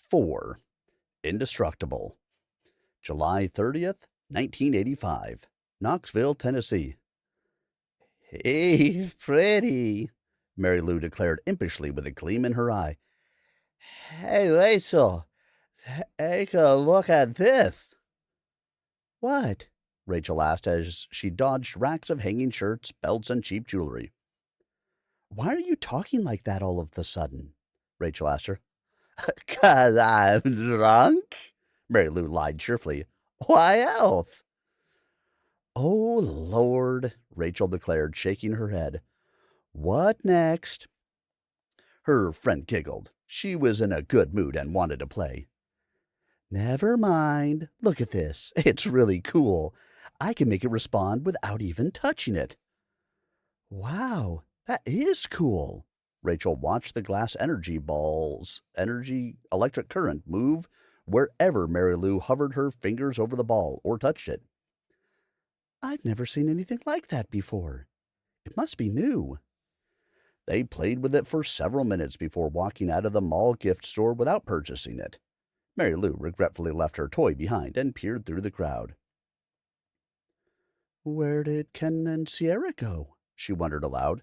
4. Indestructible. July 30th, 1985. Knoxville, Tennessee. "He's pretty," Mary Lou declared impishly with a gleam in her eye. "Hey, Rachel, take a look at this." "What?" Rachel asked as she dodged racks of hanging shirts, belts, and cheap jewelry. "Why are you talking like that all of a sudden?" Rachel asked her. "'Cause I'm drunk," Mary Lou lied cheerfully. "Why else?" "Oh, Lord," Rachel declared, shaking her head. "What next?" Her friend giggled. She was in a good mood and wanted to play. "Never mind. Look at this. It's really cool. I can make it respond without even touching it." "Wow, that is cool." Rachel watched the glass energy electric current move wherever Mary Lou hovered her fingers over the ball or touched it. "I've never seen anything like that before. It must be new." They played with it for several minutes before walking out of the mall gift store without purchasing it. Mary Lou regretfully left her toy behind and peered through the crowd. "Where did Ken and Sierra go?" she wondered aloud.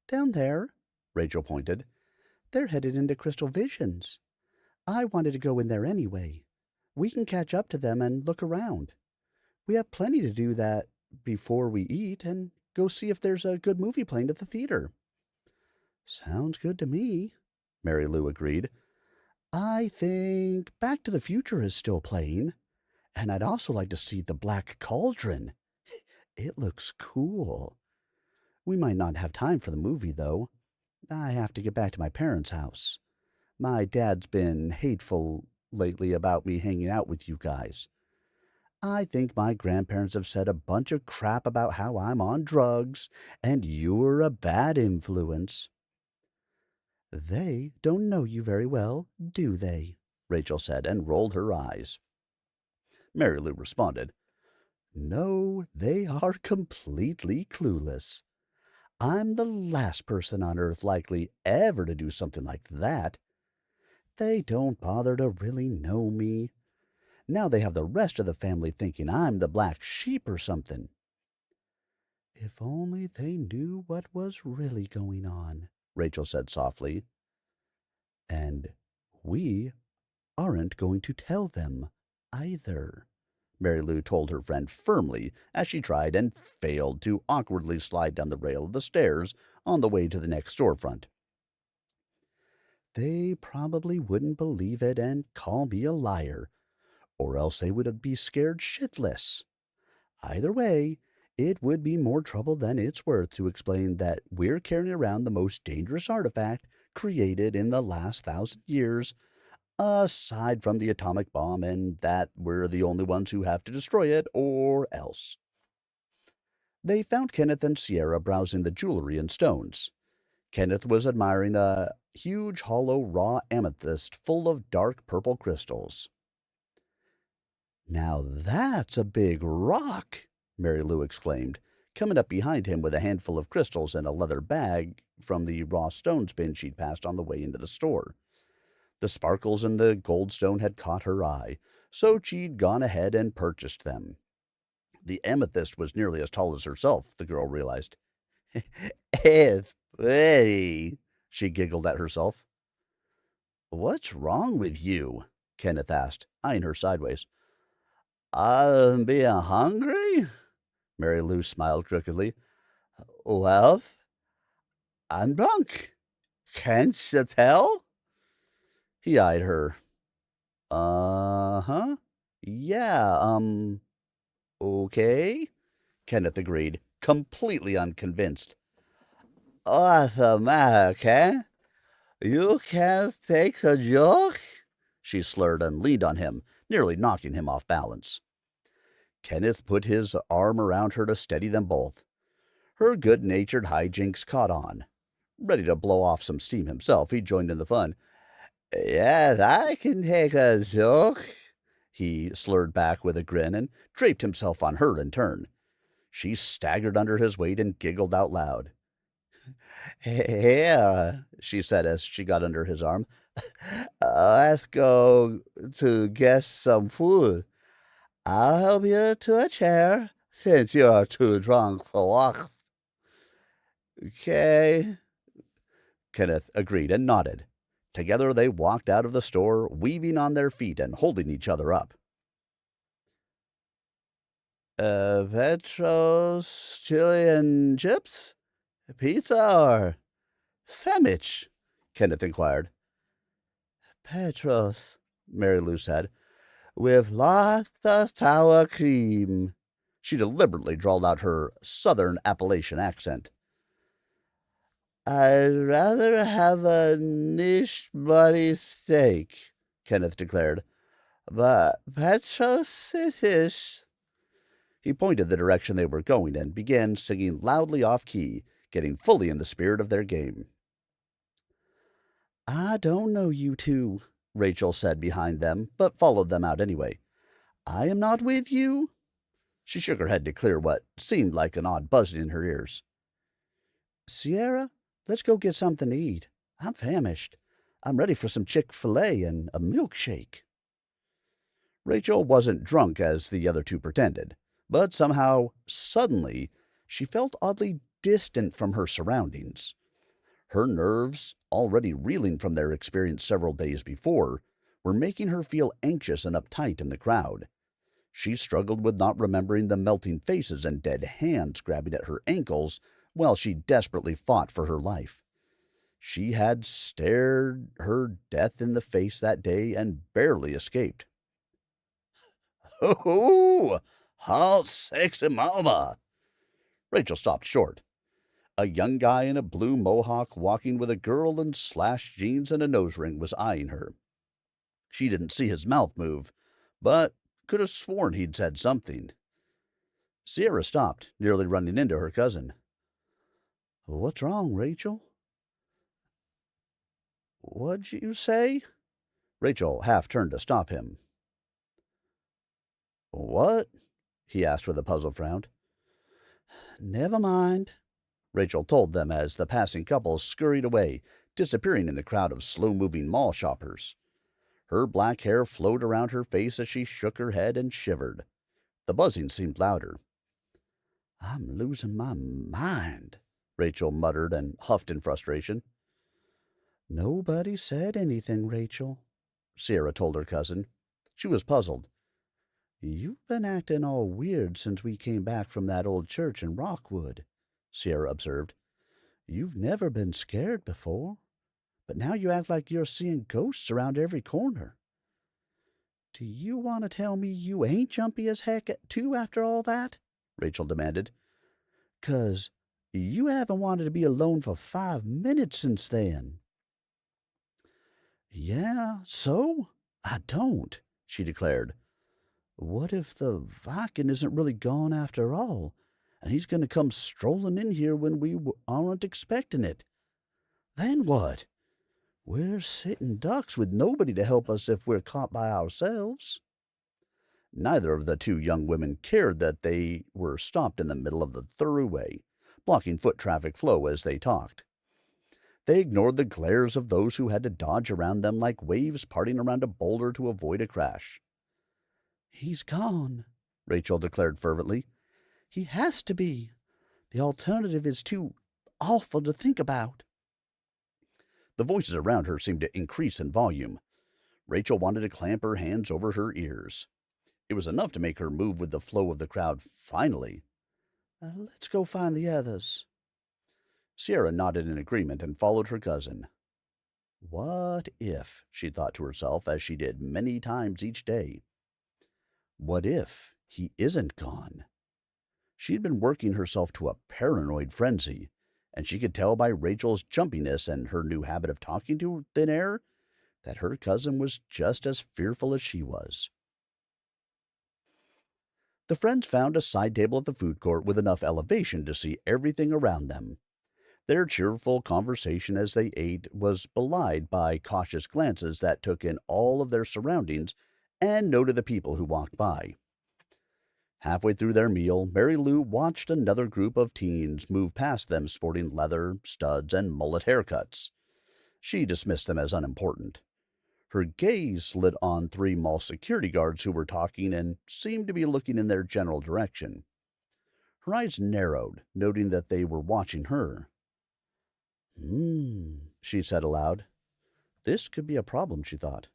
"Down there," Rachel pointed. "They're headed into Crystal Visions. I wanted to go in there anyway. We can catch up to them and look around. We have plenty to do that before we eat and go see if there's a good movie playing at the theater." "Sounds good to me," Mary Lou agreed. "I think Back to the Future is still playing, and I'd also like to see The Black Cauldron. It looks cool. We might not have time for the movie, though. I have to get back to my parents' house. My dad's been hateful lately about me hanging out with you guys. I think my grandparents have said a bunch of crap about how I'm on drugs and you're a bad influence." "They don't know you very well, do they?" Rachel said and rolled her eyes. Mary Lou responded, "No, they are completely clueless. I'm the last person on earth likely ever to do something like that. They don't bother to really know me. Now they have the rest of the family thinking I'm the black sheep or something." "If only they knew what was really going on," Rachel said softly. "And we aren't going to tell them either," Mary Lou told her friend firmly as she tried and failed to awkwardly slide down the rail of the stairs on the way to the next storefront. "They probably wouldn't believe it and call me a liar, or else they would be scared shitless. Either way, it would be more trouble than it's worth to explain that we're carrying around the most dangerous artifact created in the last 1,000 years, aside from the atomic bomb, and that we're the only ones who have to destroy it, or else." They found Kenneth and Sierra browsing the jewelry and stones. Kenneth was admiring a huge hollow raw amethyst full of dark purple crystals. "Now that's a big rock!" Mary Lou exclaimed, coming up behind him with a handful of crystals and a leather bag from the raw stones bin she'd passed on the way into the store. The sparkles in the goldstone had caught her eye, so she'd gone ahead and purchased them. The amethyst was nearly as tall as herself, the girl realized. "It's pretty," she giggled at herself. "What's wrong with you?" Kenneth asked, eyeing her sideways. Being hungry?" Mary Lou smiled crookedly. "Well, I'm drunk. Can't you tell?" He eyed her. "Uh-huh. Yeah, okay," Kenneth agreed, completely unconvinced. "What's the matter, Ken? You can't take a joke?" she slurred and leaned on him, nearly knocking him off balance. Kenneth put his arm around her to steady them both. Her good-natured hijinks caught on. Ready to blow off some steam himself, he joined in the fun. "Yes, I can take a joke," he slurred back with a grin and draped himself on her in turn. She staggered under his weight and giggled out loud. Here, she said as she got under his arm. Let's go to get some food. I'll help you to a chair since you're too drunk to walk. Okay, Kenneth agreed and nodded. Together they walked out of the store, weaving on their feet and holding each other up. Petros, chili and chips? Pizza or sandwich? Kenneth inquired. Petros, Mary Lou said, with lots of sour cream. She deliberately drawled out her southern Appalachian accent. I'd rather have a niche bloody steak, Kenneth declared. But Petros it is. He pointed the direction they were going and began singing loudly off key, getting fully in the spirit of their game. I don't know you two, Rachel said behind them, but followed them out anyway. I am not with you. She shook her head to clear what seemed like an odd buzzing in her ears. Sierra, let's go get something to eat. I'm famished. I'm ready for some Chick-fil-A and a milkshake. Rachel wasn't drunk as the other two pretended, but somehow, suddenly, she felt oddly distant from her surroundings. Her nerves, already reeling from their experience several days before, were making her feel anxious and uptight in the crowd. She struggled with not remembering the melting faces and dead hands grabbing at her ankles while she desperately fought for her life. She had stared her death in the face that day and barely escaped. "Oh, how sexy mama!" Rachel stopped short. A young guy in a blue mohawk walking with a girl in slashed jeans and a nose ring was eyeing her. She didn't see his mouth move, but could have sworn he'd said something. Sierra stopped, nearly running into her cousin. What's wrong, Rachel? What'd you say? Rachel half turned to stop him. What? He asked with a puzzled frown. Never mind, Rachel told them as the passing couple scurried away, disappearing in the crowd of slow-moving mall shoppers. Her black hair flowed around her face as she shook her head and shivered. The buzzing seemed louder. I'm losing my mind, Rachel muttered and huffed in frustration. Nobody said anything, Rachel, Sierra told her cousin. She was puzzled. You've been acting all weird since we came back from that old church in Rockwood, Sierra observed. You've never been scared before, but now you act like you're seeing ghosts around every corner. Do you want to tell me you ain't jumpy as heck, too, after all that? Rachel demanded. 'Cause you haven't wanted to be alone for 5 minutes since then. Yeah, so? I don't, she declared. What if the Viking isn't really gone after all, and he's going to come strolling in here when we aren't expecting it? Then what? We're sitting ducks with nobody to help us if we're caught by ourselves. Neither of the two young women cared that they were stopped in the middle of the thoroughway, blocking foot traffic flow as they talked. They ignored the glares of those who had to dodge around them like waves parting around a boulder to avoid a crash. He's gone, Rachel declared fervently. He has to be. The alternative is too awful to think about. The voices around her seemed to increase in volume. Rachel wanted to clamp her hands over her ears. It was enough to make her move with the flow of the crowd finally. Let's go find the others. Sierra nodded in agreement and followed her cousin. What if, she thought to herself as she did many times each day. What if he isn't gone? She'd been working herself to a paranoid frenzy, and she could tell by Rachel's jumpiness and her new habit of talking to thin air that her cousin was just as fearful as she was. The friends found a side table at the food court with enough elevation to see everything around them. Their cheerful conversation as they ate was belied by cautious glances that took in all of their surroundings and noted the people who walked by. Halfway through their meal, Mary Lou watched another group of teens move past them sporting leather, studs, and mullet haircuts. She dismissed them as unimportant. Her gaze lit on three mall security guards who were talking and seemed to be looking in their general direction. Her eyes narrowed, noting that they were watching her. She said aloud. This could be a problem, she thought.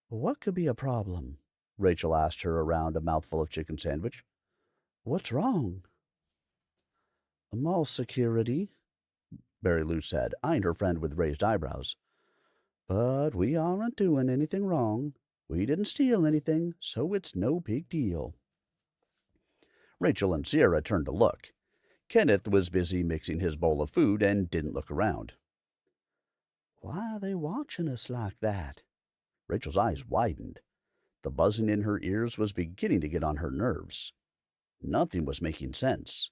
What could be a problem? Rachel asked her around a mouthful of chicken sandwich. What's wrong? Mall security, Mary Lou said, eyeing her friend with raised eyebrows. But we aren't doing anything wrong. We didn't steal anything, so it's no big deal. Rachel and Sierra turned to look. Kenneth was busy mixing his bowl of food and didn't look around. Why are they watching us like that? Rachel's eyes widened. The buzzing in her ears was beginning to get on her nerves. Nothing was making sense.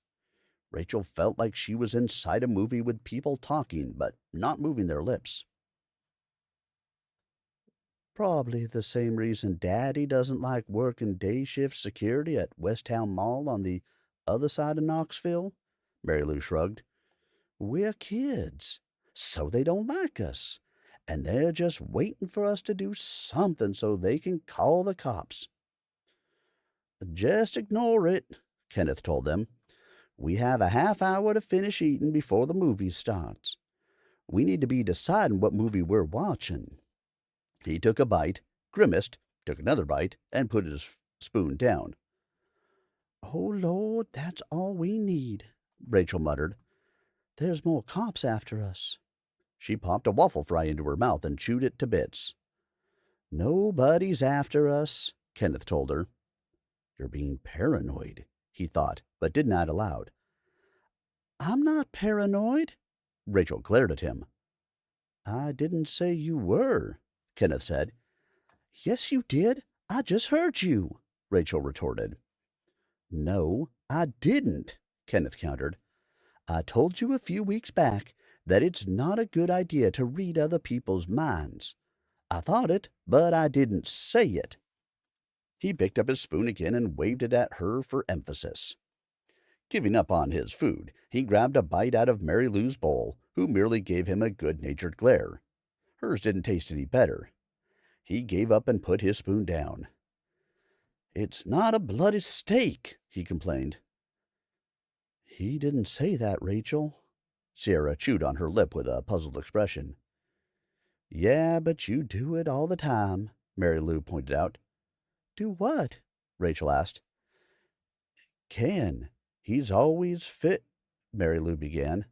Rachel felt like she was inside a movie with people talking but not moving their lips. Probably the same reason Daddy doesn't like working day shift security at Westtown Mall on the other side of Knoxville, Mary Lou shrugged. We're kids, so they don't like us, and they're just waiting for us to do something so they can call the cops. Just ignore it, Kenneth told them. We have a half hour to finish eating before the movie starts. We need to be deciding what movie we're watching. He took a bite, grimaced, took another bite, and put his spoon down. Oh, Lord, that's all we need, Rachel muttered. There's more cops after us. She popped a waffle fry into her mouth and chewed it to bits. Nobody's after us, Kenneth told her. You're being paranoid, he thought, but did not aloud. I'm not paranoid, Rachel glared at him. I didn't say you were, Kenneth said. Yes, you did. I just heard you, Rachel retorted. No, I didn't, Kenneth countered. I told you a few weeks back that it's not a good idea to read other people's minds. I thought it, but I didn't say it. He picked up his spoon again and waved it at her for emphasis. Giving up on his food, he grabbed a bite out of Mary Lou's bowl, who merely gave him a good-natured glare. Hers didn't taste any better. He gave up and put his spoon down. It's not a bloody steak, he complained. He didn't say that, Rachel. Sierra chewed on her lip with a puzzled expression. Yeah, but you do it all the time, Mary Lou pointed out. Do what? Rachel asked. Ken, he's always Mary Lou began.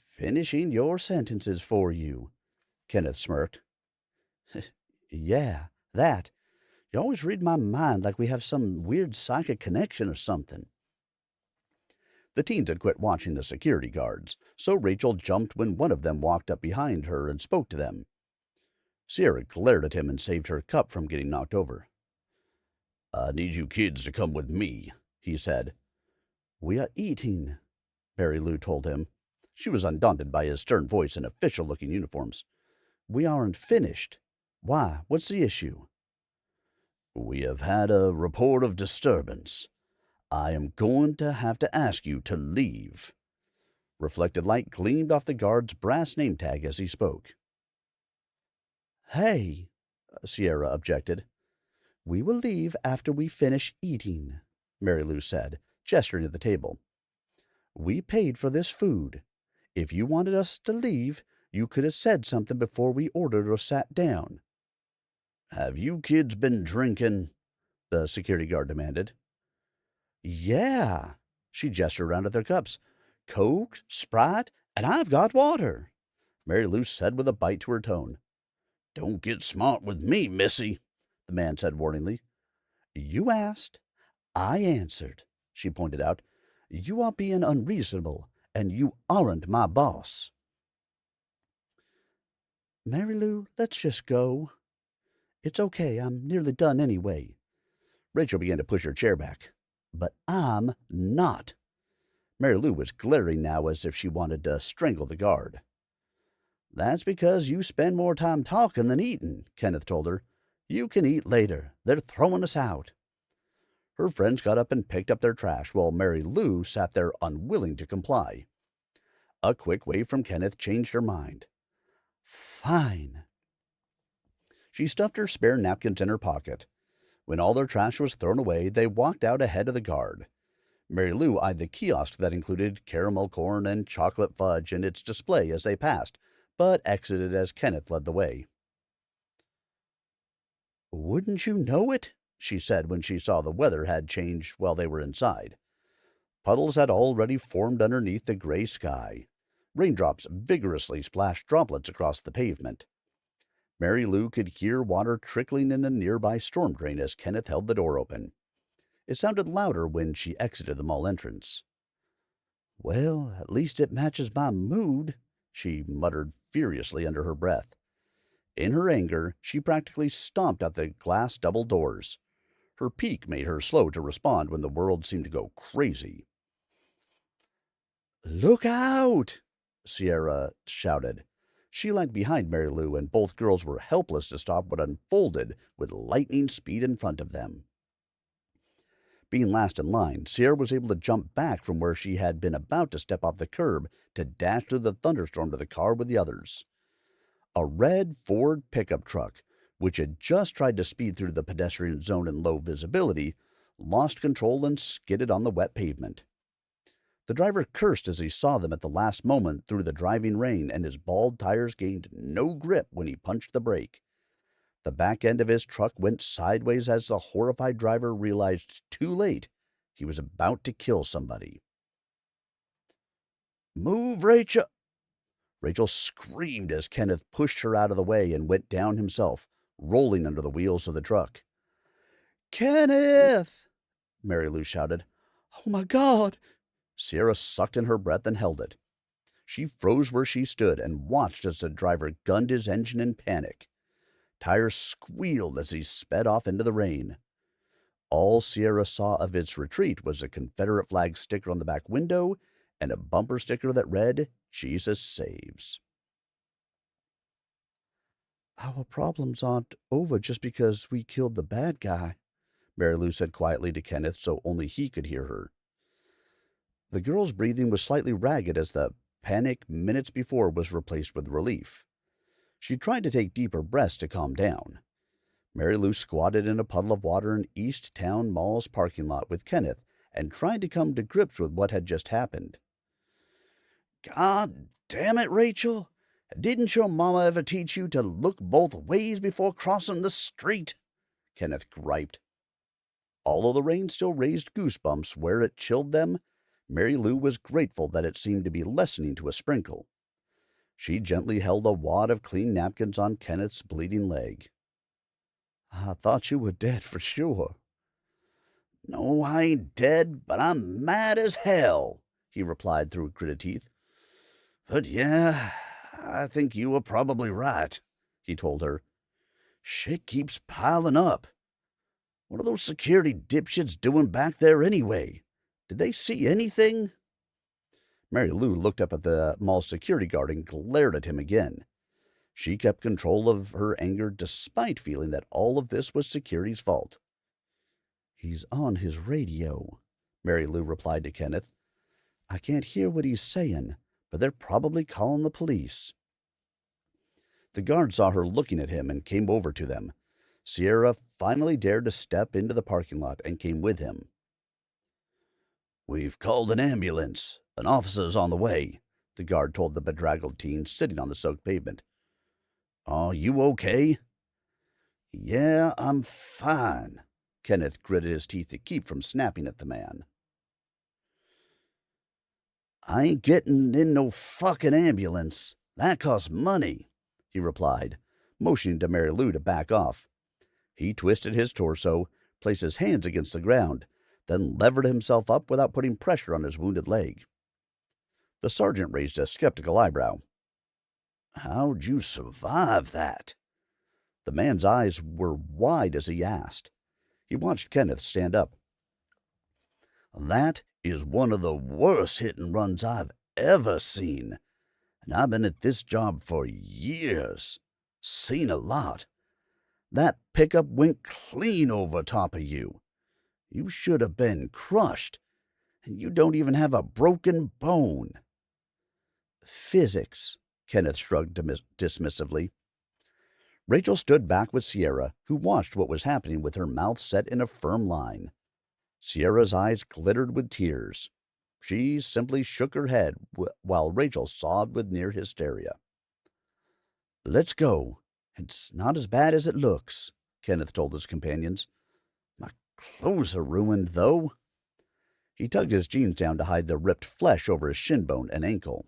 Finishing your sentences for you, Kenneth smirked. Yeah, that. You always read my mind like we have some weird psychic connection or something. The teens had quit watching the security guards, so Rachel jumped when one of them walked up behind her and spoke to them. Sierra glared at him and saved her cup from getting knocked over. I need you kids to come with me, he said. We are eating, Mary Lou told him. She was undaunted by his stern voice and official-looking uniforms. We aren't finished. Why? What's the issue? We have had a report of disturbance. I am going to have to ask you to leave. Reflected light gleamed off the guard's brass name tag as he spoke. Hey, Sierra objected. We will leave after we finish eating, Mary Lou said, gesturing at the table. We paid for this food. If you wanted us to leave, you could have said something before we ordered or sat down. Have you kids been drinking? The security guard demanded. Yeah, she gestured around at their cups. Coke, Sprite, and I've got water, Mary Lou said with a bite to her tone. Don't get smart with me, missy, the man said warningly. You asked. I answered, she pointed out. You are being unreasonable, and you aren't my boss. Mary Lou, let's just go. It's okay, I'm nearly done anyway. Rachel began to push her chair back. But I'm not. Mary Lou was glaring now as if she wanted to strangle the guard. That's because you spend more time talking than eating, Kenneth told her. You can eat later. They're throwing us out. Her friends got up and picked up their trash while Mary Lou sat there unwilling to comply. A quick wave from Kenneth changed her mind. Fine. She stuffed her spare napkins in her pocket. When all their trash was thrown away, they walked out ahead of the guard. Mary Lou eyed the kiosk that included caramel corn and chocolate fudge in its display as they passed, but exited as Kenneth led the way. Wouldn't you know it? She said when she saw the weather had changed while they were inside. Puddles had already formed underneath the gray sky. Raindrops vigorously splashed droplets across the pavement. Mary Lou could hear water trickling in a nearby storm drain as Kenneth held the door open. It sounded louder when she exited the mall entrance. Well, at least it matches my mood, she muttered furiously under her breath. In her anger, she practically stomped at the glass double doors. Her pique made her slow to respond when the world seemed to go crazy. Look out! Sierra shouted. She lagged behind Mary Lou, and both girls were helpless to stop what unfolded with lightning speed in front of them. Being last in line, Sierra was able to jump back from where she had been about to step off the curb to dash through the thunderstorm to the car with the others. A red Ford pickup truck, which had just tried to speed through the pedestrian zone in low visibility, lost control and skidded on the wet pavement. The driver cursed as he saw them at the last moment through the driving rain, and his bald tires gained no grip when he punched the brake. The back end of his truck went sideways as the horrified driver realized too late he was about to kill somebody. Move, Rachel! Rachel screamed as Kenneth pushed her out of the way and went down himself, rolling under the wheels of the truck. Kenneth! Mary Lou shouted. Oh my God! Sierra sucked in her breath and held it. She froze where she stood and watched as the driver gunned his engine in panic. Tires squealed as he sped off into the rain. All Sierra saw of its retreat was a Confederate flag sticker on the back window and a bumper sticker that read, Jesus Saves. Our problems aren't over just because we killed the bad guy, Mary Lou said quietly to Kenneth so only he could hear her. The girl's breathing was slightly ragged as the panic minutes before was replaced with relief. She tried to take deeper breaths to calm down. Mary Lou squatted in a puddle of water in East Town Mall's parking lot with Kenneth and tried to come to grips with what had just happened. God damn it, Rachel! Didn't your mama ever teach you to look both ways before crossing the street? Kenneth griped. Although the rain still raised goosebumps where it chilled them, Mary Lou was grateful that it seemed to be lessening to a sprinkle. She gently held a wad of clean napkins on Kenneth's bleeding leg. I thought you were dead for sure. No, I ain't dead, but I'm mad as hell, he replied through gritted teeth. But yeah, I think you were probably right, he told her. Shit keeps piling up. What are those security dipshits doing back there anyway? Did they see anything? Mary Lou looked up at the mall security guard and glared at him again. She kept control of her anger despite feeling that all of this was security's fault. He's on his radio, Mary Lou replied to Kenneth. I can't hear what he's saying, but they're probably calling the police. The guard saw her looking at him and came over to them. Sierra finally dared to step into the parking lot and came with him. We've called an ambulance. An officer's on the way, the guard told the bedraggled teen sitting on the soaked pavement. Are you okay? Yeah, I'm fine. Kenneth gritted his teeth to keep from snapping at the man. I ain't getting in no fucking ambulance. That costs money, he replied, motioning to Mary Lou to back off. He twisted his torso, placed his hands against the ground, then levered himself up without putting pressure on his wounded leg. The sergeant raised a skeptical eyebrow. How'd you survive that? The man's eyes were wide as he asked. He watched Kenneth stand up. That is one of the worst hit-and-runs I've ever seen, and I've been at this job for years. Seen a lot. That pickup went clean over top of you. You should have been crushed, and you don't even have a broken bone." Physics, Kenneth shrugged dismissively. Rachel stood back with Sierra, who watched what was happening with her mouth set in a firm line. Sierra's eyes glittered with tears. She simply shook her head while Rachel sobbed with near hysteria. "Let's go. It's not as bad as it looks," Kenneth told his companions. "My clothes are ruined, though." He tugged his jeans down to hide the ripped flesh over his shin bone and ankle.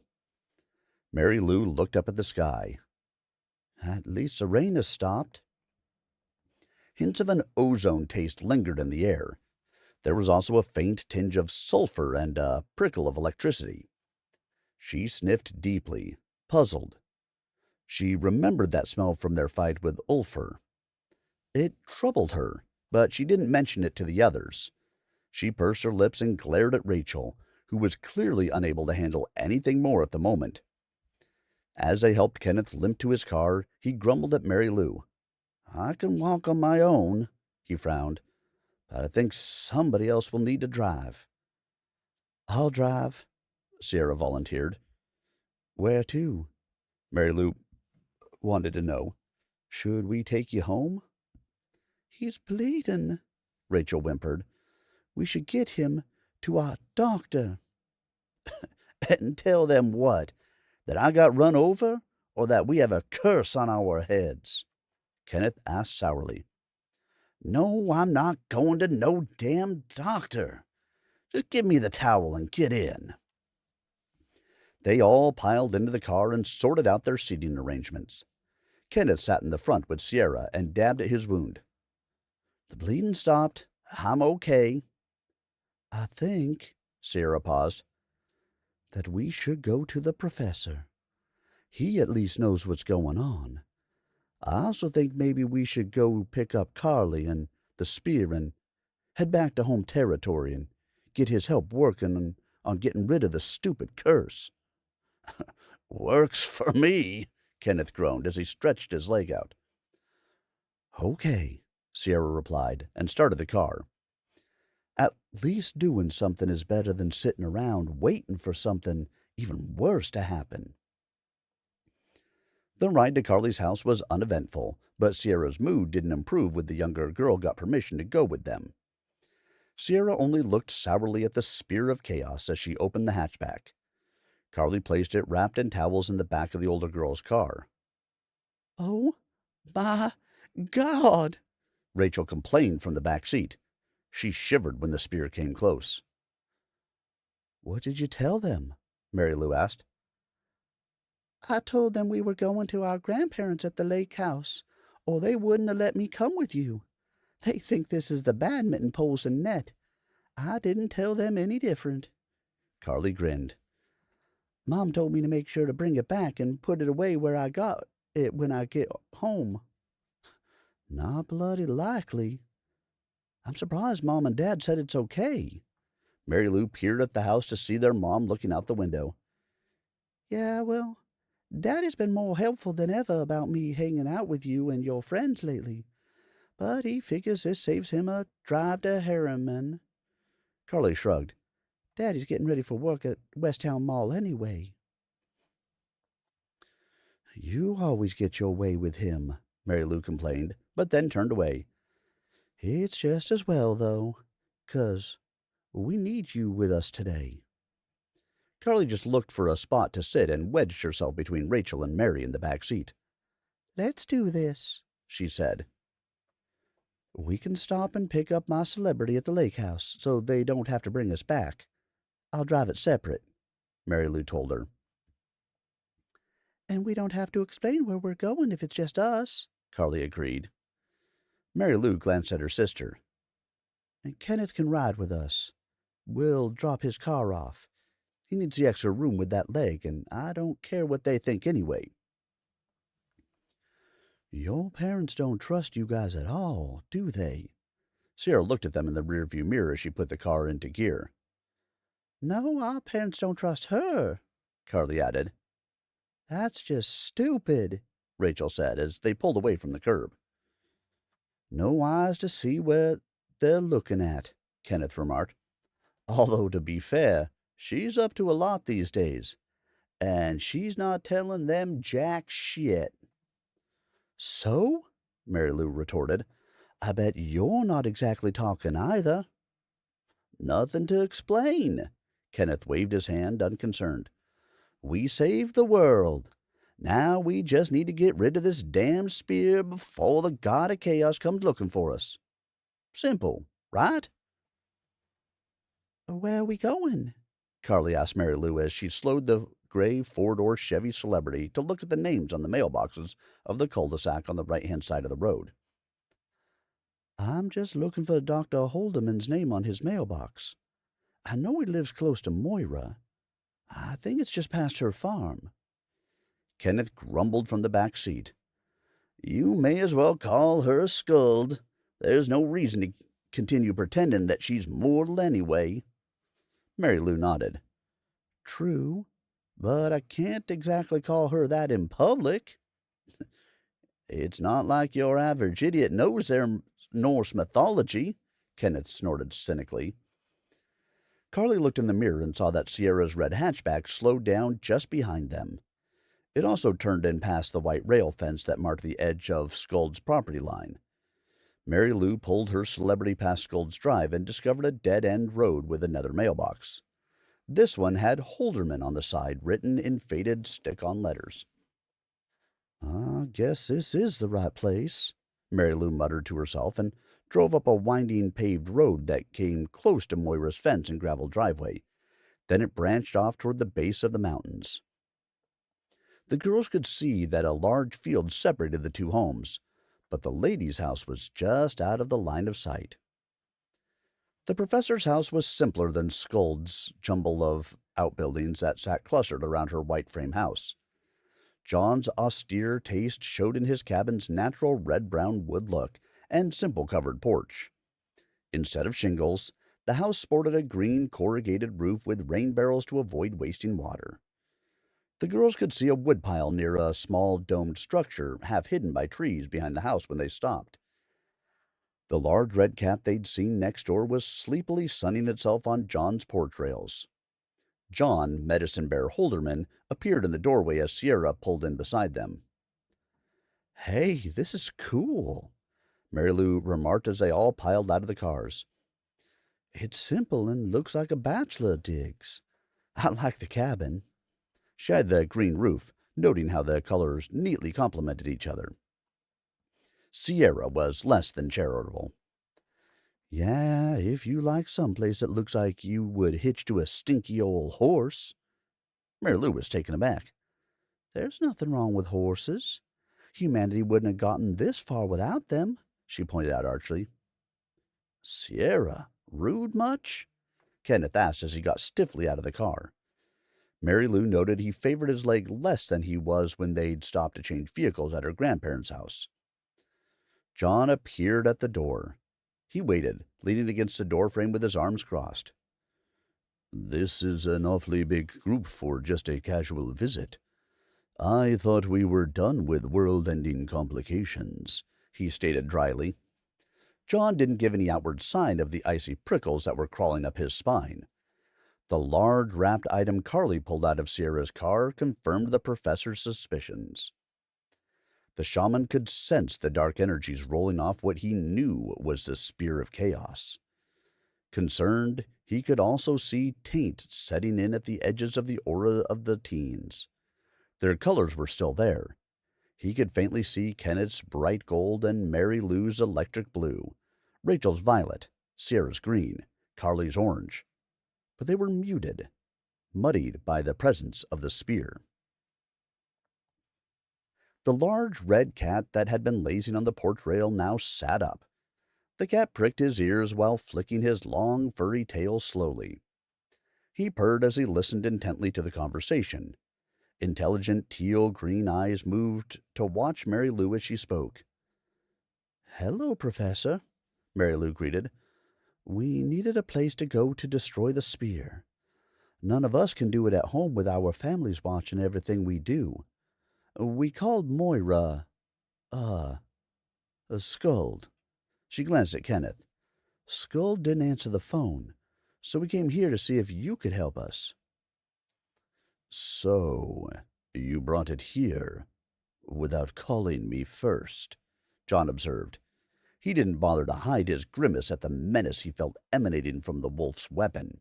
Mary Lou looked up at the sky. "At least the rain has stopped." Hints of an ozone taste lingered in the air. There was also a faint tinge of sulfur and a prickle of electricity. She sniffed deeply, puzzled. She remembered that smell from their fight with Ulfr. It troubled her, but she didn't mention it to the others. She pursed her lips and glared at Rachel, who was clearly unable to handle anything more at the moment. As they helped Kenneth limp to his car, he grumbled at Mary Lou. "I can walk on my own," he frowned, "but I think somebody else will need to drive." "I'll drive," Sierra volunteered. "Where to?" Mary Lou wanted to know. "Should we take you home?" "He's bleeding," Rachel whimpered. "We should get him to our doctor." "And tell them what? That I got run over, or that we have a curse on our heads?" Kenneth asked sourly. "No, I'm not going to no damn doctor. Just give me the towel and get in." They all piled into the car and sorted out their seating arrangements. Kenneth sat in the front with Sierra and dabbed at his wound. "The bleeding stopped. I'm okay." "I think," Sierra paused, "that we should go to the professor. He at least knows what's going on. I also think maybe we should go pick up Carly and the spear and head back to home territory and get his help working on getting rid of the stupid curse." "Works for me," Kenneth groaned as he stretched his leg out. "Okay," Sierra replied, and started the car. "At least doing something is better than sitting around waiting for something even worse to happen." The ride to Carly's house was uneventful, but Sierra's mood didn't improve when the younger girl got permission to go with them. Sierra only looked sourly at the spear of chaos as she opened the hatchback. Carly placed it wrapped in towels in the back of the older girl's car. "Oh, my God!" Rachel complained from the back seat. She shivered when the spear came close. "What did you tell them?" Mary Lou asked. "I told them we were going to our grandparents at the lake house, or they wouldn't have let me come with you. They think this is the badminton poles and net. I didn't tell them any different." Carly grinned. "Mom told me to make sure to bring it back and put it away where I got it when I get home." "Not bloody likely. I'm surprised Mom and Dad said it's okay." Mary Lou peered at the house to see their mom looking out the window. "Yeah, well, Daddy's been more helpful than ever about me hanging out with you and your friends lately, but he figures this saves him a drive to Harriman." Carly shrugged. "Daddy's getting ready for work at Westtown Mall anyway." "You always get your way with him," Mary Lou complained, but then turned away. "It's just as well, though, 'cause we need you with us today." Carly just looked for a spot to sit and wedged herself between Rachel and Mary in the back seat. "Let's do this," she said. "We can stop and pick up my celebrity at the lake house so they don't have to bring us back. I'll drive it separate," Mary Lou told her. "And we don't have to explain where we're going if it's just us," Carly agreed. Mary Lou glanced at her sister. "And Kenneth can ride with us. We'll drop his car off. He needs the extra room with that leg, and I don't care what they think anyway." "Your parents don't trust you guys at all, do they?" Sierra looked at them in the rearview mirror as she put the car into gear. "No, our parents don't trust her," Carly added. "That's just stupid," Rachel said as they pulled away from the curb. "No eyes to see where they're looking at," Kenneth remarked. Although, to be fair, she's up to a lot these days, and she's not telling them jack shit. So? Mary Lou retorted. I bet you're not exactly talking either. Nothing to explain. Kenneth waved his hand, unconcerned. We saved the world. Now we just need to get rid of this damned spear before the god of chaos comes looking for us. Simple, right? Where are we going? Carly asked Mary Lou as she slowed the gray four-door Chevy Celebrity to look at the names on the mailboxes of the cul-de-sac on the right-hand side of the road. I'm just looking for Dr. Holderman's name on his mailbox. I know he lives close to Moira. I think it's just past her farm. Kenneth grumbled from the back seat. You may as well call her Skuld. There's no reason to continue pretending that she's mortal anyway. Mary Lou nodded. True, but I can't exactly call her that in public. It's not like your average idiot knows their Norse mythology, Kenneth snorted cynically. Carly looked in the mirror and saw that Sierra's red hatchback slowed down just behind them. It also turned in past the white rail fence that marked the edge of Skuld's property line. Mary Lou pulled her Celebrity past Skuld's drive and discovered a dead-end road with another mailbox. This one had Holderman on the side, written in faded stick-on letters. I guess this is the right place, Mary Lou muttered to herself and drove up a winding paved road that came close to Moira's fence and gravel driveway. Then it branched off toward the base of the mountains. The girls could see that a large field separated the two homes, but the lady's house was just out of the line of sight. The professor's house was simpler than Skuld's jumble of outbuildings that sat clustered around her white frame house. John's austere taste showed in his cabin's natural red-brown wood look and simple covered porch. Instead of shingles, the house sported a green corrugated roof with rain barrels to avoid wasting water. The girls could see a woodpile near a small domed structure half hidden by trees behind the house when they stopped. The large red cat they'd seen next door was sleepily sunning itself on John's porch rails. John, Medicine Bear Holderman, appeared in the doorway as Sierra pulled in beside them. Hey, this is cool, Mary Lou remarked as they all piled out of the cars. It's simple and looks like a bachelor digs. I like the cabin. She had the green roof, noting how the colors neatly complemented each other. Sierra was less than charitable. Yeah, if you like someplace that looks like you would hitch to a stinky old horse. Mary Lou was taken aback. There's nothing wrong with horses. Humanity wouldn't have gotten this far without them, she pointed out archly. Sierra, rude much? Kenneth asked as he got stiffly out of the car. Mary Lou noted he favored his leg less than he was when they'd stopped to change vehicles at her grandparents' house. John appeared at the door. He waited, leaning against the doorframe with his arms crossed. This is an awfully big group for just a casual visit. I thought we were done with world-ending complications, he stated dryly. John didn't give any outward sign of the icy prickles that were crawling up his spine. The large wrapped item Carly pulled out of Sierra's car confirmed the professor's suspicions. The shaman could sense the dark energies rolling off what he knew was the Spear of Chaos. Concerned, he could also see taint setting in at the edges of the aura of the teens. Their colors were still there. He could faintly see Kenneth's bright gold and Mary Lou's electric blue, Rachel's violet, Sierra's green, Carly's orange. But they were muted, muddied by the presence of the spear. The large red cat that had been lazing on the porch rail now sat up. The cat pricked his ears while flicking his long, furry tail slowly. He purred as he listened intently to the conversation. Intelligent teal-green eyes moved to watch Mary Lou as she spoke. "Hello, Professor," Mary Lou greeted. "We needed a place to go to destroy the spear. None of us can do it at home with our families watching everything we do. We called Moira, a Skuld." She glanced at Kenneth. Skull didn't answer the phone, so we came here to see if you could help us. So, you brought it here without calling me first, John observed. He didn't bother to hide his grimace at the menace he felt emanating from the wolf's weapon.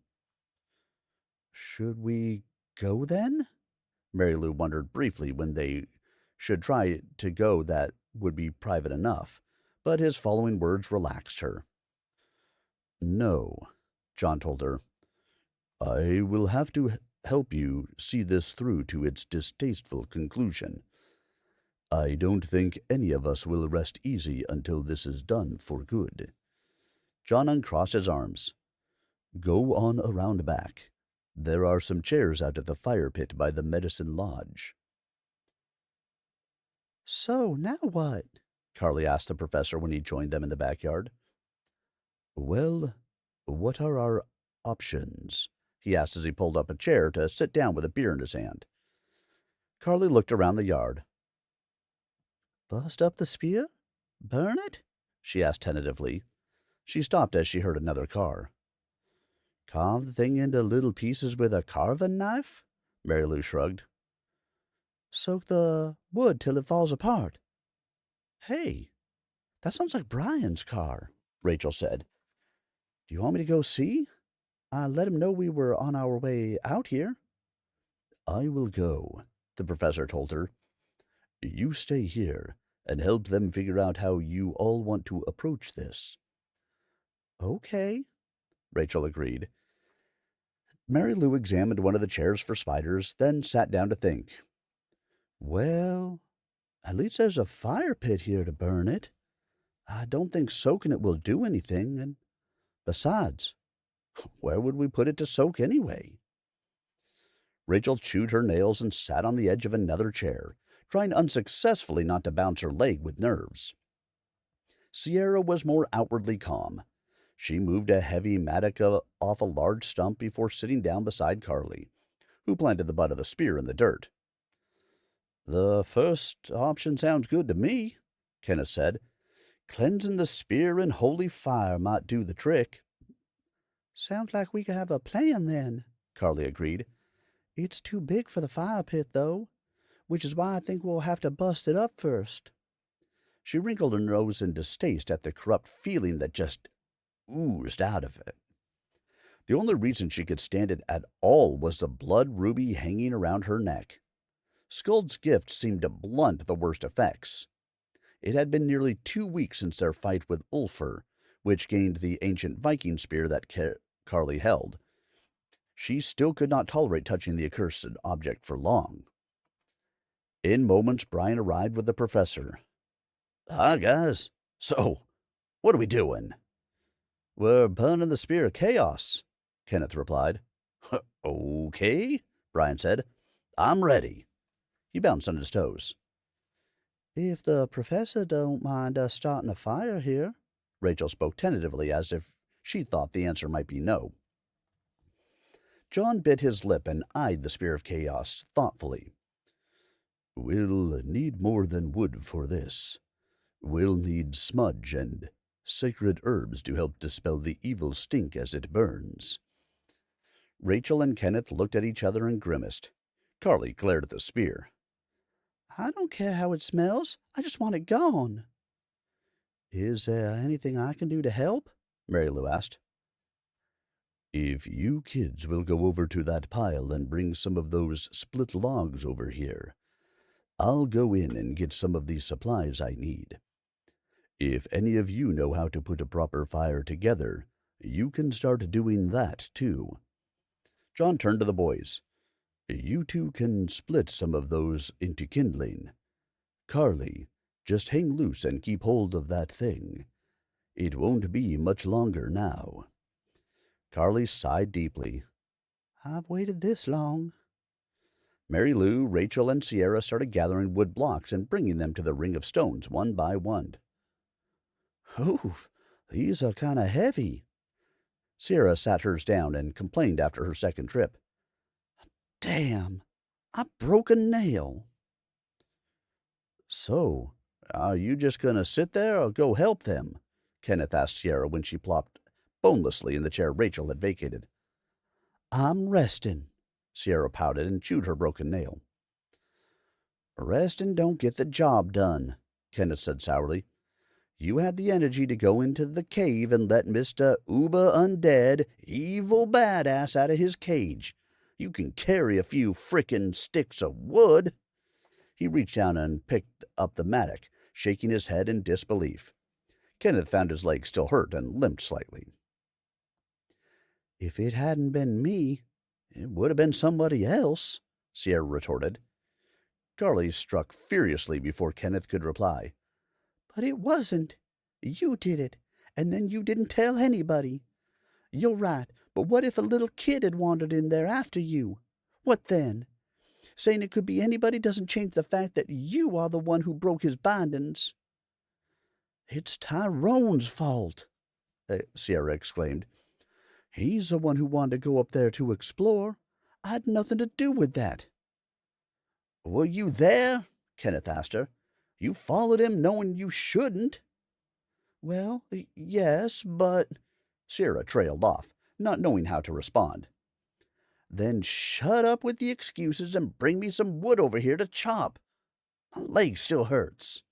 Should we go then? Mary Lou wondered briefly when they should try to go that would be private enough, but his following words relaxed her. No, John told her. I will have to help you see this through to its distasteful conclusion. I don't think any of us will rest easy until this is done for good. John uncrossed his arms. Go on around back. There are some chairs out at the fire pit by the medicine lodge. So, now what? Carly asked the professor when he joined them in the backyard. Well, what are our options? He asked as he pulled up a chair to sit down with a beer in his hand. Carly looked around the yard. Bust up the spear? Burn it? She asked tentatively. She stopped as she heard another car. Carve the thing into little pieces with a carving knife? Mary Lou shrugged. Soak the wood till it falls apart. Hey, that sounds like Brian's car, Rachel said. Do you want me to go see? I let him know we were on our way out here. I will go, the professor told her. You stay here and help them figure out how you all want to approach this. Okay, Rachel agreed. Mary Lou examined one of the chairs for spiders, then sat down to think. Well, at least there's a fire pit here to burn it. I don't think soaking it will do anything, and besides, where would we put it to soak anyway? Rachel chewed her nails and sat on the edge of another chair, trying unsuccessfully not to bounce her leg with nerves. Sierra was more outwardly calm. She moved a heavy mattock off a large stump before sitting down beside Carly, who planted the butt of the spear in the dirt. The first option sounds good to me, Kenneth said. Cleansing the spear in holy fire might do the trick. Sounds like we could have a plan then, Carly agreed. It's too big for the fire pit, though, which is why I think we'll have to bust it up first. She wrinkled her nose in distaste at the corrupt feeling that just oozed out of it. The only reason she could stand it at all was the blood ruby hanging around her neck. Skuld's gift seemed to blunt the worst effects. It had been nearly 2 weeks since their fight with Ulfr, which gained the ancient Viking spear that Carly held. She still could not tolerate touching the accursed object for long. In moments, Brian arrived with the professor. Hi, guys. So, what are we doing? We're burning the spear of chaos, Kenneth replied. Okay, Brian said. I'm ready. He bounced on his toes. If the professor don't mind us starting a fire here, Rachel spoke tentatively as if she thought the answer might be no. John bit his lip and eyed the spear of chaos thoughtfully. We'll need more than wood for this. We'll need smudge and sacred herbs to help dispel the evil stink as it burns. Rachel and Kenneth looked at each other and grimaced. Carly glared at the spear. I don't care how it smells. I just want it gone. Is there anything I can do to help? Mary Lou asked. If you kids will go over to that pile and bring some of those split logs over here, I'll go in and get some of these supplies I need. If any of you know how to put a proper fire together, you can start doing that too. John turned to the boys. You two can split some of those into kindling. Carly, just hang loose and keep hold of that thing. It won't be much longer now. Carly sighed deeply. I've waited this long. Mary Lou, Rachel, and Sierra started gathering wood blocks and bringing them to the ring of stones one by one. "Ooh, these are kind of heavy." Sierra sat hers down and complained after her second trip. "Damn, I broke a nail." "So, are you just going to sit there or go help them?" Kenneth asked Sierra when she bonelessly in the chair Rachel had vacated. I'm resting, Sierra pouted and chewed her broken nail. Resting don't get the job done, Kenneth said sourly. You had the energy to go into the cave and let Mr. Uber Undead, evil badass out of his cage. You can carry a few frickin' sticks of wood. He reached down and picked up the mattock, shaking his head in disbelief. Kenneth found his leg still hurt and limped slightly. If it hadn't been me, it would have been somebody else, Sierra retorted. Carly struck furiously before Kenneth could reply. But it wasn't. You did it, and then you didn't tell anybody. You're right, but what if a little kid had wandered in there after you? What then? Saying it could be anybody doesn't change the fact that you are the one who broke his bindings. It's Tyrone's fault, Sierra exclaimed. He's the one who wanted to go up there to explore. I had nothing to do with that. Were you there? Kenneth asked her. You followed him knowing you shouldn't. Well, yes, but... Sierra trailed off, not knowing how to respond. Then shut up with the excuses and bring me some wood over here to chop. My leg still hurts.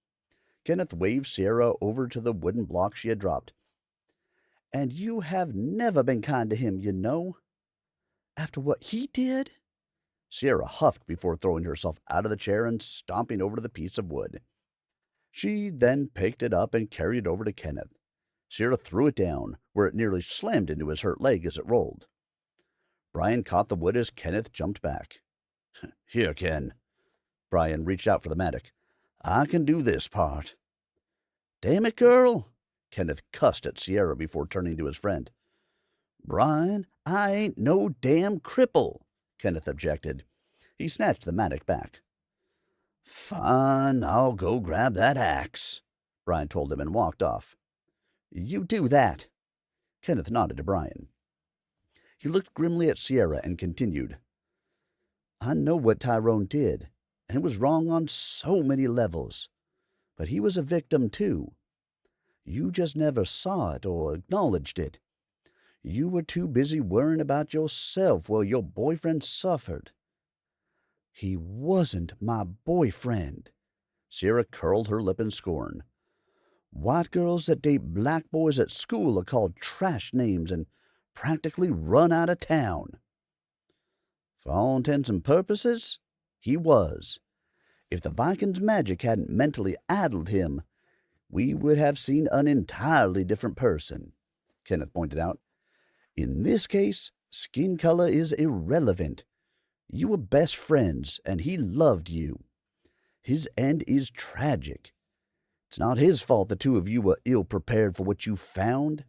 Kenneth waved Sierra over to the wooden block she had dropped. And you have never been kind to him, you know. After what he did? Sierra huffed before throwing herself out of the chair and stomping over to the piece of wood. She then picked it up and carried it over to Kenneth. Sierra threw it down, where it nearly slammed into his hurt leg as it rolled. Brian caught the wood as Kenneth jumped back. Here, Ken. Brian reached out for the mattock. I can do this part. Damn it, girl, Kenneth cussed at Sierra before turning to his friend. Brian, I ain't no damn cripple, Kenneth objected. He snatched the mattock back. Fine, I'll go grab that axe, Brian told him and walked off. You do that. Kenneth nodded to Brian. He looked grimly at Sierra and continued. I know what Tyrone did, and it was wrong on so many levels. But he was a victim, too. You just never saw it or acknowledged it. You were too busy worrying about yourself while your boyfriend suffered. He wasn't my boyfriend. Sierra curled her lip in scorn. White girls that date black boys at school are called trash names and practically run out of town. For all intents and purposes, he was. If the Vikings' magic hadn't mentally addled him, we would have seen an entirely different person, Kenneth pointed out. In this case, skin color is irrelevant. You were best friends, and he loved you. His end is tragic. It's not his fault the two of you were ill-prepared for what you found.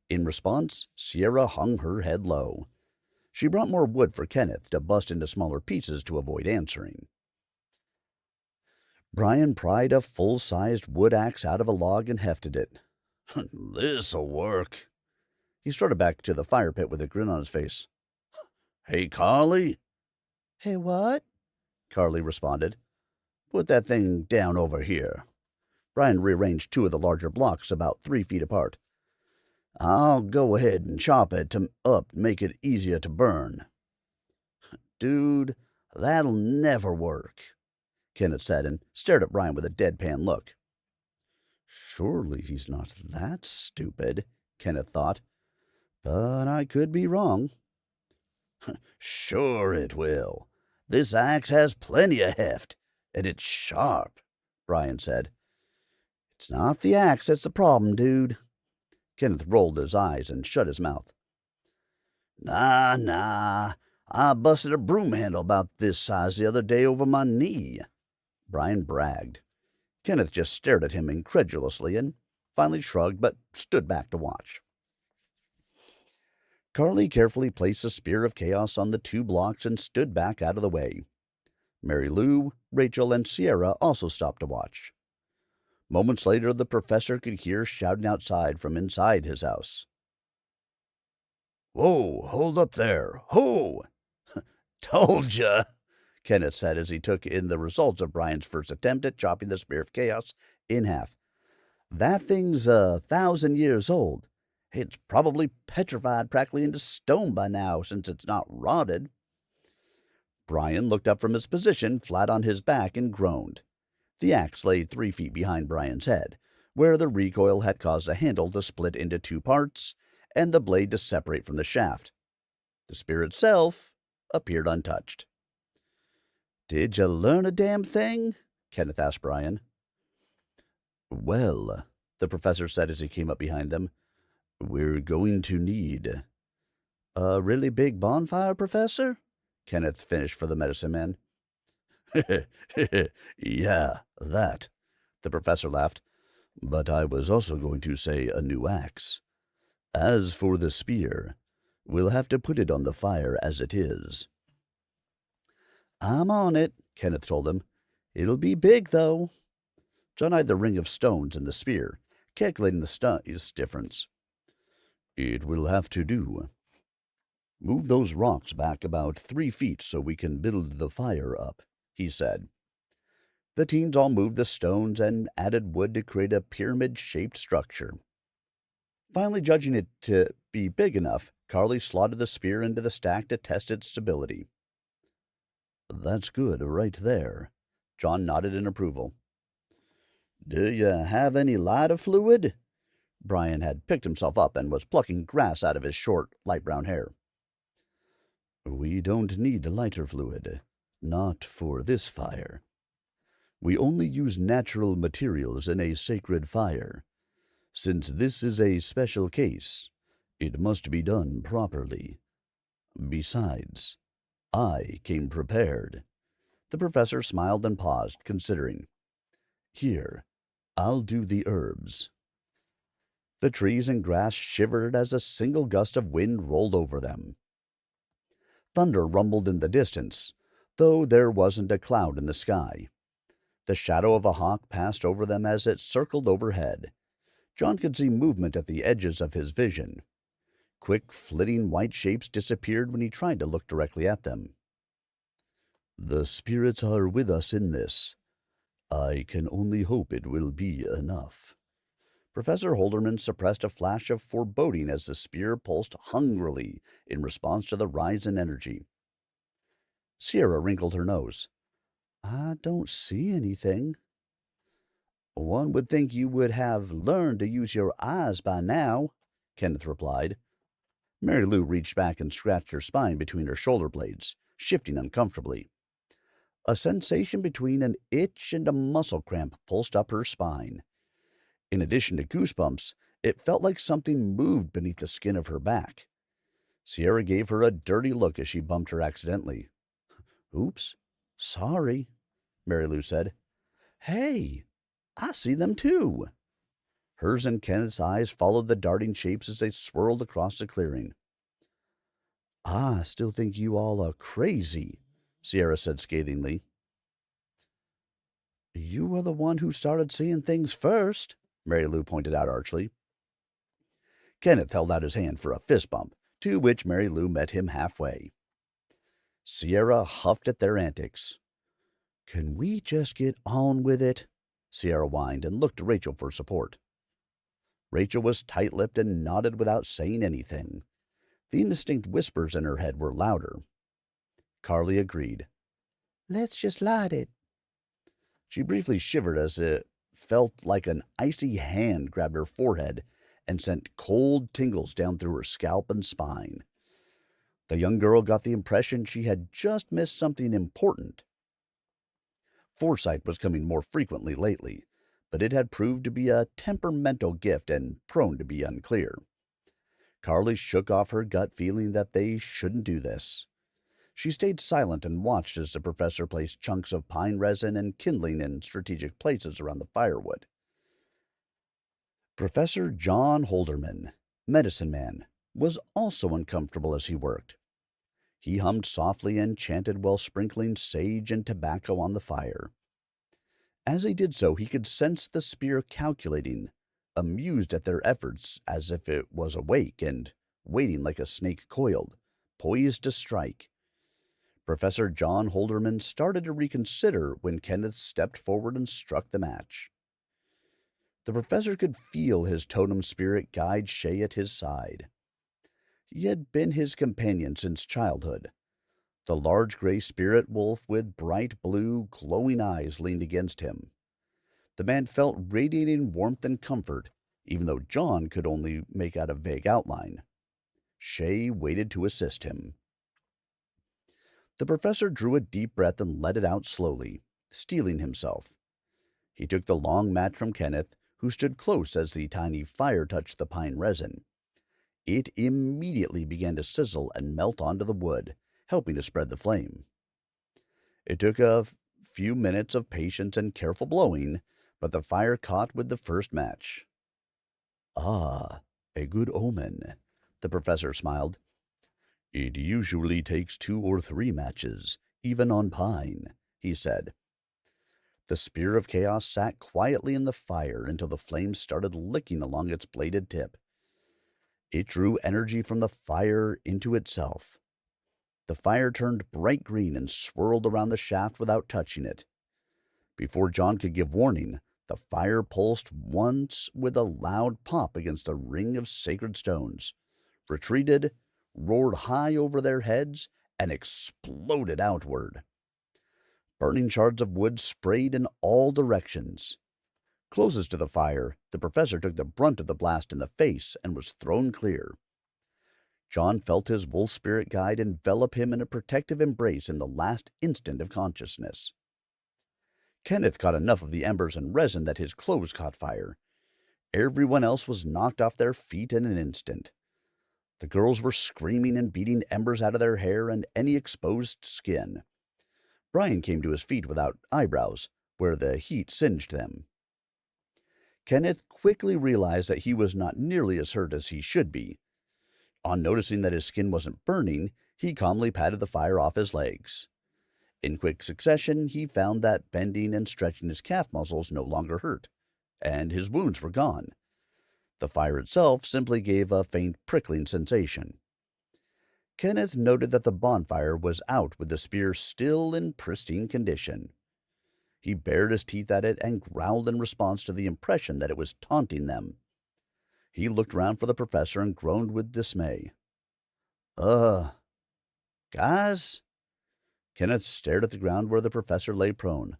In response, Sierra hung her head low. She brought more wood for Kenneth to bust into smaller pieces to avoid answering. Brian pried a full-sized wood axe out of a log and hefted it. This'll work. He strutted back to the fire pit with a grin on his face. Hey, Carly? Hey, what? Carly responded. Put that thing down over here. Brian rearranged two of the larger blocks about 3 feet apart. I'll go ahead and chop it up to make it easier to burn. Dude, that'll never work, Kenneth said and stared at Brian with a deadpan look. Surely he's not that stupid, Kenneth thought. But I could be wrong. Sure it will. This axe has plenty of heft, and it's sharp, Brian said. It's not the axe that's the problem, dude. Kenneth rolled his eyes and shut his mouth. Nah. I busted a broom handle about this size the other day over my knee, Brian bragged. Kenneth just stared at him incredulously and finally shrugged but stood back to watch. Carly carefully placed the Spear of Chaos on the 2 blocks and stood back out of the way. Mary Lou, Rachel, and Sierra also stopped to watch. Moments later, the professor could hear shouting outside from inside his house. Whoa, hold up there. Ho! Told ya, Kenneth said as he took in the results of Brian's first attempt at chopping the Spear of Chaos in half. That thing's 1,000 years old, It's probably petrified practically into stone by now, since it's not rotted. Brian looked up from his position flat on his back and groaned. The axe lay 3 feet behind Brian's head, where the recoil had caused the handle to split into 2 parts and the blade to separate from the shaft. The spear itself appeared untouched. "Did you learn a damn thing?" Kenneth asked Brian. "Well," the professor said as he came up behind them, "we're going to need—" "A really big bonfire, Professor?" Kenneth finished for the medicine man. "Yeah, that," the professor laughed. "But I was also going to say a new axe. As for the spear, we'll have to put it on the fire as it is." "I'm on it," Kenneth told him. "It'll be big, though." John eyed the ring of stones in the spear, calculating the size difference. "It will have to do. Move those rocks back about 3 feet so we can build the fire up," he said. The teens all moved the stones and added wood to create a pyramid-shaped structure. Finally judging it to be big enough, Carly slotted the spear into the stack to test its stability. "That's good right there." John nodded in approval. "Do you have any lighter fluid?" Brian had picked himself up and was plucking grass out of his short, light brown hair. "We don't need lighter fluid. Not for this fire. We only use natural materials in a sacred fire. Since this is a special case, it must be done properly. Besides, I came prepared." The professor smiled and paused, considering. "Here, I'll do the herbs." The trees and grass shivered as a single gust of wind rolled over them. Thunder rumbled in the distance, though there wasn't a cloud in the sky. The shadow of a hawk passed over them as it circled overhead. John could see movement at the edges of his vision. Quick, flitting white shapes disappeared when he tried to look directly at them. "The spirits are with us in this. I can only hope it will be enough." Professor Holderman suppressed a flash of foreboding as the spear pulsed hungrily in response to the rise in energy. Sierra wrinkled her nose. "I don't see anything." "One would think you would have learned to use your eyes by now," Kenneth replied. Mary Lou reached back and scratched her spine between her shoulder blades, shifting uncomfortably. A sensation between an itch and a muscle cramp pulsed up her spine. In addition to goosebumps, it felt like something moved beneath the skin of her back. Sierra gave her a dirty look as she bumped her accidentally. "Oops, sorry," Mary Lou said. "Hey, I see them too." Hers and Kenneth's eyes followed the darting shapes as they swirled across the clearing. "I still think you all are crazy," Sierra said scathingly. "You were the one who started seeing things first," Mary Lou pointed out archly. Kenneth held out his hand for a fist bump, to which Mary Lou met him halfway. Sierra huffed at their antics. "Can we just get on with it?" Sierra whined and looked to Rachel for support. Rachel was tight-lipped and nodded without saying anything. The indistinct whispers in her head were louder. Carly agreed. "Let's just light it." She briefly shivered as it felt like an icy hand grabbed her forehead and sent cold tingles down through her scalp and spine. The young girl got the impression she had just missed something important. Foresight was coming more frequently lately, but it had proved to be a temperamental gift and prone to be unclear. Carly shook off her gut feeling that they shouldn't do this. She stayed silent and watched as the professor placed chunks of pine resin and kindling in strategic places around the firewood. Professor John Holderman, medicine man, was also uncomfortable as he worked. He hummed softly and chanted while sprinkling sage and tobacco on the fire. As he did so, he could sense the spear calculating, amused at their efforts as if it was awake and waiting like a snake coiled, poised to strike. Professor John Holderman started to reconsider when Kenneth stepped forward and struck the match. The professor could feel his totem spirit guide Shay at his side. He had been his companion since childhood. The large gray spirit wolf with bright blue, glowing eyes leaned against him. The man felt radiating warmth and comfort, even though John could only make out a vague outline. Shay waited to assist him. The professor drew a deep breath and let it out slowly, steeling himself. He took the long match from Kenneth, who stood close as the tiny fire touched the pine resin. It immediately began to sizzle and melt onto the wood, helping to spread the flame. It took a few minutes of patience and careful blowing, but the fire caught with the first match. "Ah, a good omen," the professor smiled. "It usually takes 2 or 3 matches, even on pine," he said. The spear of chaos sat quietly in the fire until the flames started licking along its bladed tip. It drew energy from the fire into itself. The fire turned bright green and swirled around the shaft without touching it. Before John could give warning, the fire pulsed once with a loud pop against a ring of sacred stones, retreated, roared high over their heads, and exploded outward. Burning shards of wood sprayed in all directions. Closest to the fire, the professor took the brunt of the blast in the face and was thrown clear. John felt his wolf spirit guide envelop him in a protective embrace in the last instant of consciousness. Kenneth caught enough of the embers and resin that his clothes caught fire. Everyone else was knocked off their feet in an instant. The girls were screaming and beating embers out of their hair and any exposed skin. Brian came to his feet without eyebrows, where the heat singed them. Kenneth quickly realized that he was not nearly as hurt as he should be. On noticing that his skin wasn't burning, he calmly patted the fire off his legs. In quick succession, he found that bending and stretching his calf muscles no longer hurt, and his wounds were gone. The fire itself simply gave a faint prickling sensation. Kenneth noted that the bonfire was out with the spear still in pristine condition. He bared his teeth at it and growled in response to the impression that it was taunting them. He looked round for the professor and groaned with dismay. Guys?" Kenneth stared at the ground where the professor lay prone.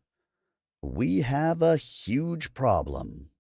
"We have a huge problem."